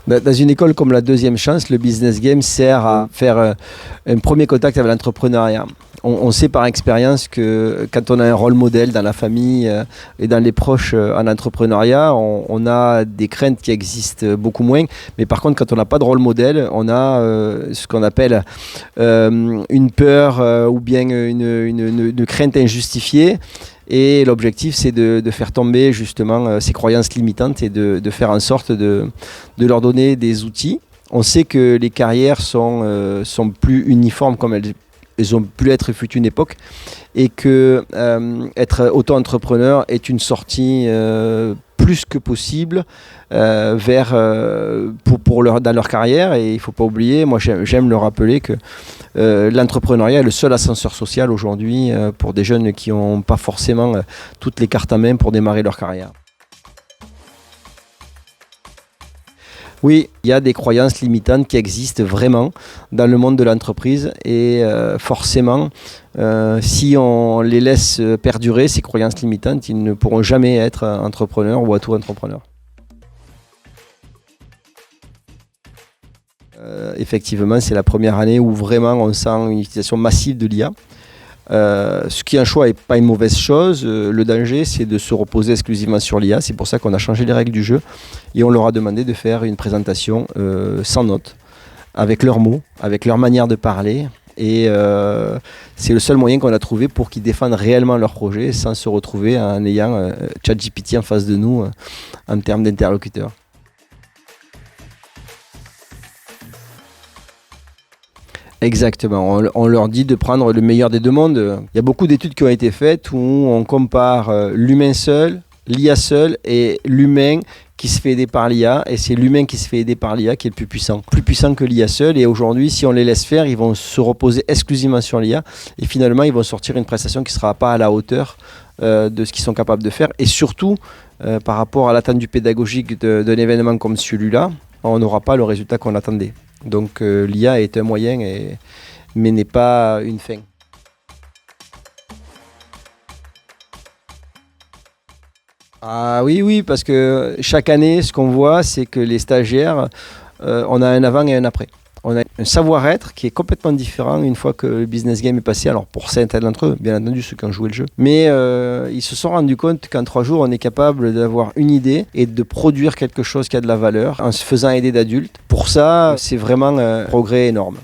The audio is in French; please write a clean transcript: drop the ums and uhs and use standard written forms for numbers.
Dans une école comme la Deuxième Chance, le business game sert à faire un premier contact avec l'entrepreneuriat. On sait par expérience que quand on a un rôle modèle dans la famille et dans les proches en entrepreneuriat, on a des craintes qui existent beaucoup moins. Mais par contre, quand on n'a pas de rôle modèle, on a ce qu'on appelle une peur ou bien une crainte injustifiée. Et l'objectif, c'est de faire tomber justement ces croyances limitantes et de faire en sorte de leur donner des outils. On sait que les carrières sont plus uniformes comme elles ont pu être fut une époque, et que être auto-entrepreneur est une sortie plus que possible dans leur carrière. Et il ne faut pas oublier, moi j'aime le rappeler, que l'entrepreneuriat est le seul ascenseur social aujourd'hui pour des jeunes qui n'ont pas forcément toutes les cartes en main pour démarrer leur carrière. Oui, il y a des croyances limitantes qui existent vraiment dans le monde de l'entreprise et forcément, si on les laisse perdurer, ces croyances limitantes, ils ne pourront jamais être entrepreneurs ou auto-entrepreneurs. Effectivement, c'est la première année où vraiment on sent une utilisation massive de l'IA. Ce qui est un choix n'est pas une mauvaise chose. Le danger, c'est de se reposer exclusivement sur l'IA. C'est pour ça qu'on a changé les règles du jeu et on leur a demandé de faire une présentation sans notes, avec leurs mots, avec leur manière de parler. Et c'est le seul moyen qu'on a trouvé pour qu'ils défendent réellement leur projet sans se retrouver en ayant ChatGPT en face de nous en termes d'interlocuteurs. Exactement, on leur dit de prendre le meilleur des deux mondes. Il y a beaucoup d'études qui ont été faites où on compare l'humain seul, l'IA seul et l'humain qui se fait aider par l'IA. Et c'est l'humain qui se fait aider par l'IA qui est le plus puissant que l'IA seul. Et aujourd'hui, si on les laisse faire, ils vont se reposer exclusivement sur l'IA. Et finalement, ils vont sortir une prestation qui ne sera pas à la hauteur de ce qu'ils sont capables de faire. Et surtout, par rapport à l'attendu pédagogique d'un événement comme celui-là, on n'aura pas le résultat qu'on attendait. Donc l'IA est un moyen, mais n'est pas une fin. Ah oui, parce que chaque année, ce qu'on voit, c'est que les stagiaires, on a un avant et un après. On a un savoir-être qui est complètement différent une fois que le business game est passé. Alors pour certains d'entre eux, bien entendu, ceux qui ont joué le jeu. Mais ils se sont rendus compte qu'en 3 jours, on est capable d'avoir une idée et de produire quelque chose qui a de la valeur en se faisant aider d'adultes. Pour ça, c'est vraiment un progrès énorme.